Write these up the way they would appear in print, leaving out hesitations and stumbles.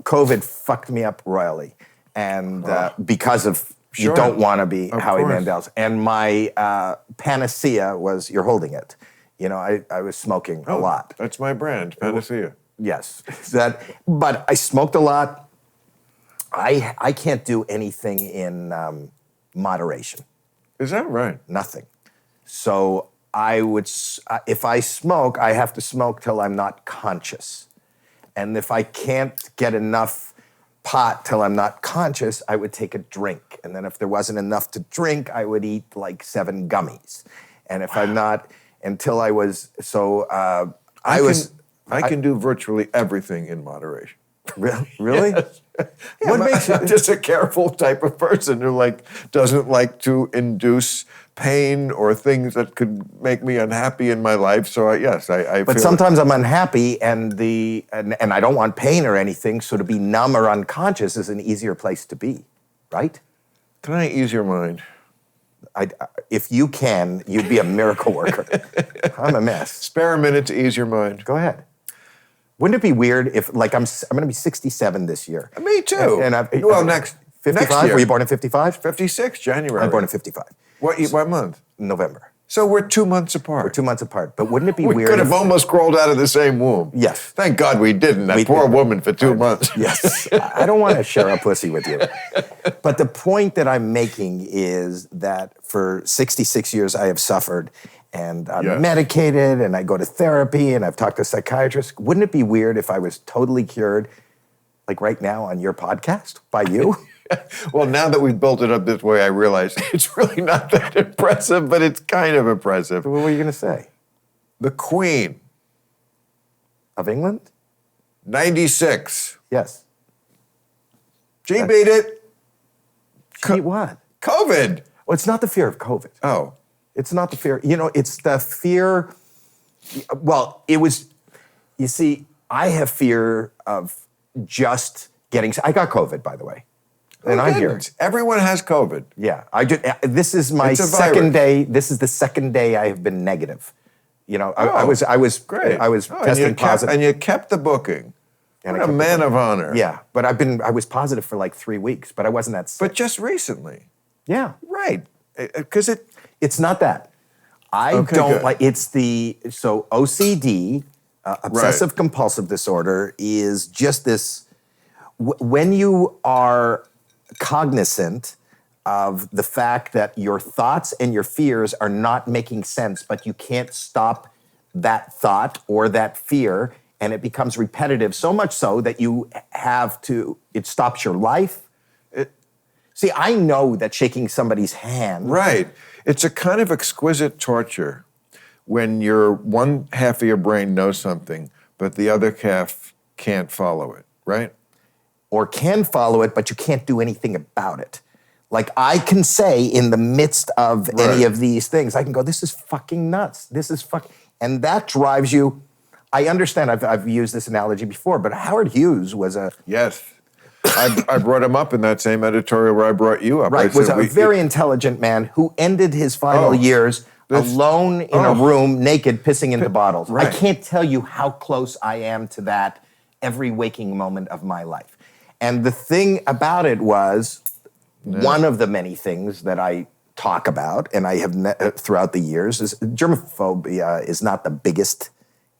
COVID fucked me up royally. And because of, Sure. you don't want to be Of Howie course. Mandel's. And my panacea was, you're holding it. You know, I was smoking a lot. That's my brand, Panacea. Yes. But I smoked a lot. I can't do anything in moderation. Is that right? Nothing. So I would, if I smoke, I have to smoke till I'm not conscious. And if I can't get enough pot till I'm not conscious, I would take a drink. And then if there wasn't enough to drink, I would eat like 7 gummies. And if I'm not, until I was, so I can do virtually everything in moderation. Really? Yes. Yeah, what makes I'm just a careful type of person who doesn't like to induce pain or things that could make me unhappy in my life. So I But feel sometimes I'm unhappy and I don't want pain or anything, so to be numb or unconscious is an easier place to be, right? Can I ease your mind? If you can, you'd be a miracle worker. I'm a mess. Spare a minute to ease your mind. Go ahead. Wouldn't it be weird if, I'm going to be 67 this year? Me too. Next 55? year. Were you born in 55? 56, January. I'm born in 55. What month? November. So we're 2 months apart. We're 2 months apart. But wouldn't it be We weird? could have almost crawled out of the same womb. Yes. Thank God we didn't. That poor woman for 2 months. Yes. I don't want to share a pussy with you. But the point that I'm making is that for 66 years I have suffered, and I'm medicated, and I go to therapy, and I've talked to psychiatrists. Wouldn't it be weird if I was totally cured, like right now on your podcast, by you? Well, now that we've built it up this way, I realize it's really not that impressive, but it's kind of impressive. What were you going to say? The Queen, Of England? 96. Yes. She beat it. She what? COVID. Well, it's not the fear of COVID. Oh. It's not the fear. It's the fear. Well, it was, you see, I have fear of just getting, I got COVID, by the way. And I'm here. Everyone has COVID. Yeah. This is my It's a second virus. day. This is the second day I have been negative. I was Great. I was testing positive. And you kept the booking. And What a man of honor. Yeah. But I was positive for like 3 weeks, but I wasn't that sick. But just recently. Yeah. Right. Because It's not that. I Okay, don't good. like, so OCD, obsessive compulsive disorder, is just this, when you are cognizant of the fact that your thoughts and your fears are not making sense, but you can't stop that thought or that fear, and it becomes repetitive, so much so that it stops your life. See, I know that shaking somebody's hand. Right. It's a kind of exquisite torture when one half of your brain knows something, but the other half can't follow it, right? Or can follow it, but you can't do anything about it. Like I can say in the midst of any of these things, I can go, this is fucking nuts. This is and that drives you. I understand, I've used this analogy before, but Howard Hughes was a... Yes. I brought him up in that same editorial where I brought you up. Right, was a very intelligent man who ended his final years alone in a room, naked, pissing into bottles. Right. I can't tell you how close I am to that every waking moment of my life. And the thing about it was, one of the many things that I talk about, and I have throughout the years, is germophobia is not the biggest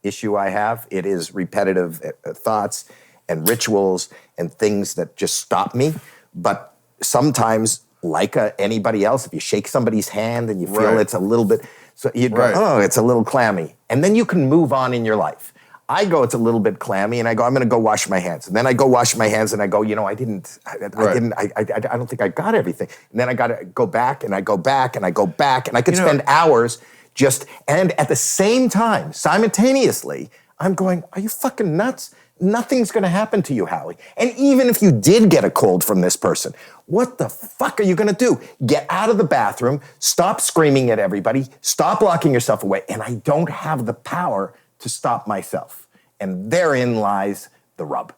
issue I have. It is repetitive thoughts and rituals and things that just stop me. But sometimes, like anybody else, if you shake somebody's hand and you feel it's a little bit, so you go, oh, it's a little clammy. And then you can move on in your life. I go, it's a little bit clammy, and I go, I'm going to go wash my hands. And then I go wash my hands, and I go, I don't think I got everything. And then I got to go back, and I go back, and I go back, and I could spend hours and at the same time, simultaneously, I'm going, are you fucking nuts? Nothing's going to happen to you, Howie. And even if you did get a cold from this person, what the fuck are you going to do? Get out of the bathroom, stop screaming at everybody, stop locking yourself away, and I don't have the power to stop myself. And therein lies the rub.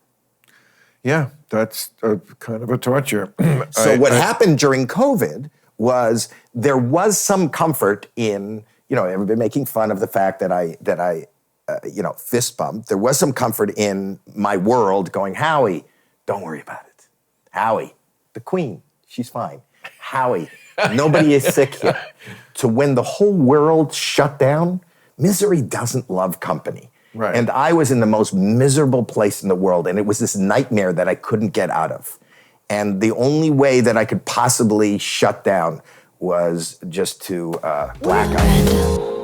Yeah, that's kind of a torture. So what happened during COVID was there was some comfort in, everybody making fun of the fact that I fist bumped. There was some comfort in my world going, Howie, Don't worry about it. Howie, the queen, she's fine. Howie, nobody is sick here. So when the whole world shut down, misery doesn't love company. Right. And I was in the most miserable place in the world, and it was this nightmare that I couldn't get out of. And the only way that I could possibly shut down was just to black out.